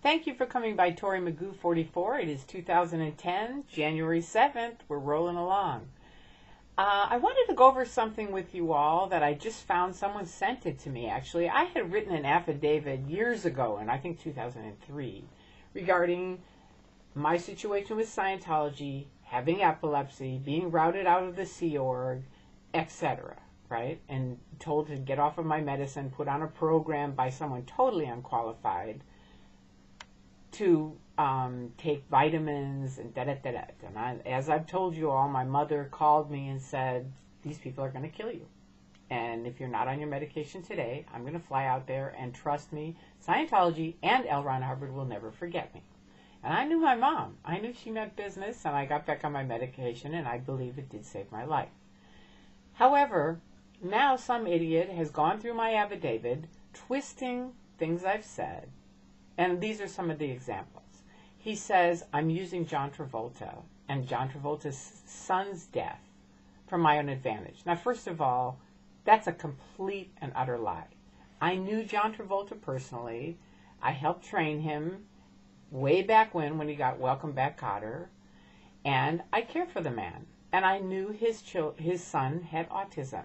Thank you for coming by Tory Magoo 44. It is 2010, January 7th. We're rolling along. I wanted to go over something with you all that I just found. Someone sent it to me, actually. I had written an affidavit years ago, in I think 2003, regarding my situation with Scientology, having epilepsy, being routed out of the Sea Org, etc., right? And told to get off of my medicine, put on a program by someone totally unqualified to take vitamins and da-da-da-da. And as I've told you all, my mother called me and said, these people are going to kill you. And if you're not on your medication today, I'm going to fly out there, and trust me, Scientology and L. Ron Hubbard will never forget me. And I knew my mom. I knew she meant business, and I got back on my medication, and I believe it did save my life. However, now some idiot has gone through my affidavit, twisting things I've said, and these are some of the examples. He says I'm using John Travolta and John Travolta's son's death for my own advantage. Now, first of all, that's a complete and utter lie. I knew John Travolta personally. I helped train him way back when he got Welcome Back, Kotter, and I care for the man. And I knew his son had autism.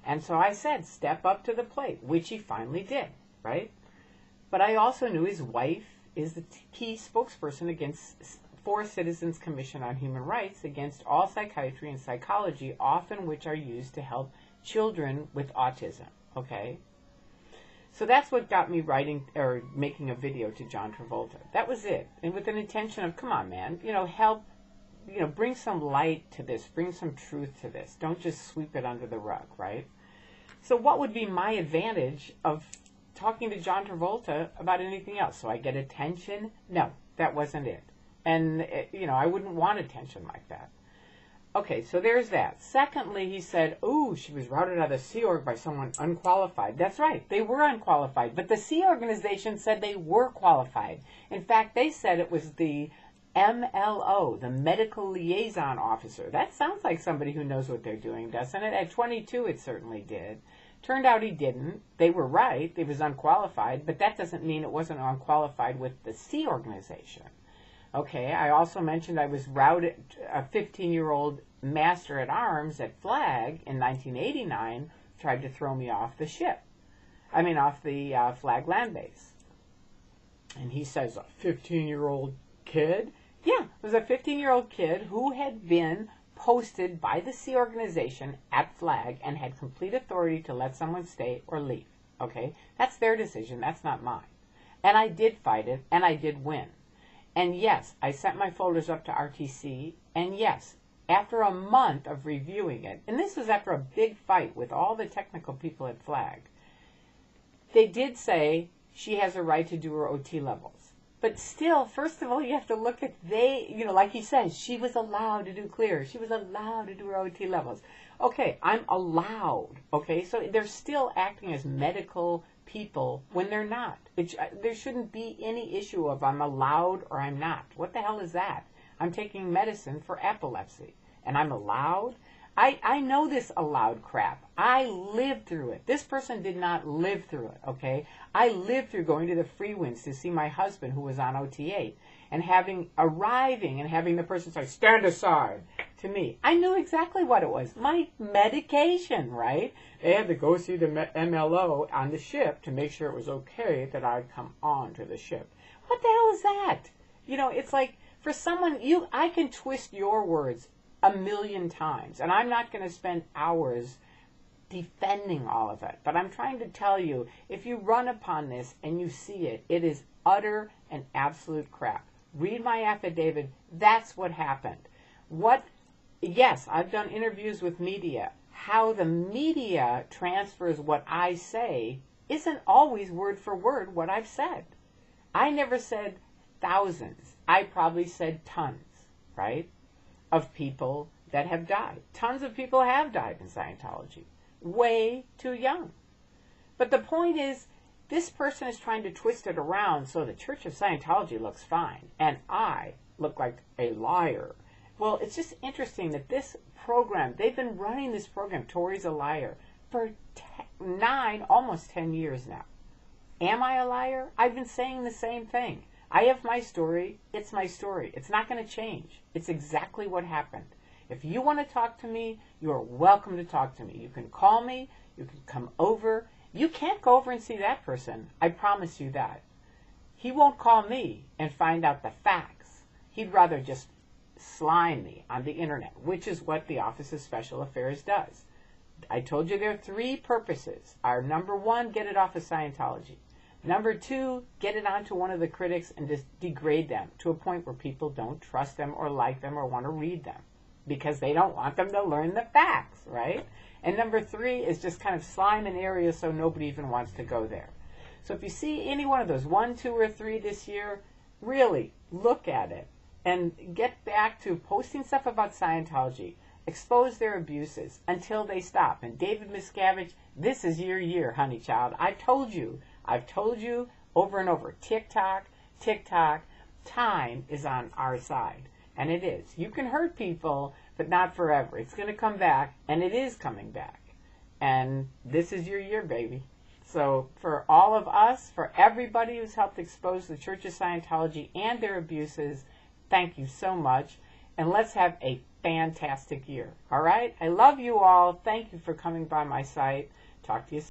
And so I said, step up to the plate, which he finally did, right? But I also knew his wife is the key spokesperson for Citizens Commission on Human Rights against all psychiatry and psychology, often which are used to help children with autism, okay? So that's what got me writing or making a video to John Travolta. That was it. And with an intention of, come on, man, help, bring some light to this, bring some truth to this. Don't just sweep it under the rug, right? So what would be my advantage of talking to John Travolta about anything else? So I get attention? No, that wasn't it. And, I wouldn't want attention like that. Okay, so there's that. Secondly, he said, oh, she was routed out of the Sea Org by someone unqualified. That's right, they were unqualified. But the Sea Organization said they were qualified. In fact, they said it was the MLO, the Medical Liaison Officer. That sounds like somebody who knows what they're doing, doesn't it? At 22, it certainly did. Turned out he didn't. They were right. He was unqualified, but that doesn't mean it wasn't unqualified with the Sea Organization. Okay, I also mentioned I was routed, a 15-year-old master at arms at Flag in 1989 tried to throw me off the ship. Off the Flag land base. And he says, a 15-year-old kid? Yeah, it was a 15-year-old kid who had been posted by the Sea Organization at Flag and had complete authority to let someone stay or leave. Okay? That's their decision. That's not mine. And I did fight it, and I did win. And yes, I sent my folders up to RTC, and yes, after a month of reviewing it, and this was after a big fight with all the technical people at Flag, they did say she has a right to do her OT levels. But still, first of all, you have to look at like he says, she was allowed to do clear. She was allowed to do her OT levels. Okay, I'm allowed. Okay, so they're still acting as medical people when they're not. There shouldn't be any issue of I'm allowed or I'm not. What the hell is that? I'm taking medicine for epilepsy, and I'm allowed? I know this allowed crap. I lived through it. This person did not live through it, okay? I lived through going to the free winds to see my husband who was on OT8 and arriving and having the person say, stand aside to me. I knew exactly what it was. My medication, right? They had to go see the MLO on the ship to make sure it was okay that I'd come on to the ship. What the hell is that? It's like for someone, I can twist your words a million times, and I'm not going to spend hours defending all of it. But I'm trying to tell you, if you run upon this and you see it, it is utter and absolute crap. Read my affidavit. That's what happened. Yes, I've done interviews with media. How the media transfers what I say isn't always word for word what I've said. I never said thousands. I probably said tons, right, of people that have died. Tons of people have died in Scientology. Way too young. But the point is, this person is trying to twist it around so the Church of Scientology looks fine, and I look like a liar. Well, it's just interesting that this program, they've been running this program, Tory's a Liar, for 9, almost 10 years now. Am I a liar? I've been saying the same thing. I have my story. It's my story. It's not going to change. It's exactly what happened. If you want to talk to me, you are welcome to talk to me. You can call me. You can come over. You can't go over and see that person. I promise you that. He won't call me and find out the facts. He'd rather just slime me on the internet, which is what the Office of Special Affairs does. I told you there are 3 purposes. Our number 1, get it off of Scientology. Number 2, get it onto one of the critics and just degrade them to a point where people don't trust them or like them or want to read them because they don't want them to learn the facts, right? And number 3 is just kind of slime an area so nobody even wants to go there. So if you see any one of those, 1, 2, or 3 this year, really look at it and get back to posting stuff about Scientology. Expose their abuses until they stop. And David Miscavige, this is your year, honey child. I've told you over and over. TikTok, time is on our side. And it is. You can hurt people, but not forever. It's going to come back, and it is coming back. And this is your year, baby. So for all of us, for everybody who's helped expose the Church of Scientology and their abuses, thank you so much. And let's have a fantastic year. All right? I love you all. Thank you for coming by my site. Talk to you soon.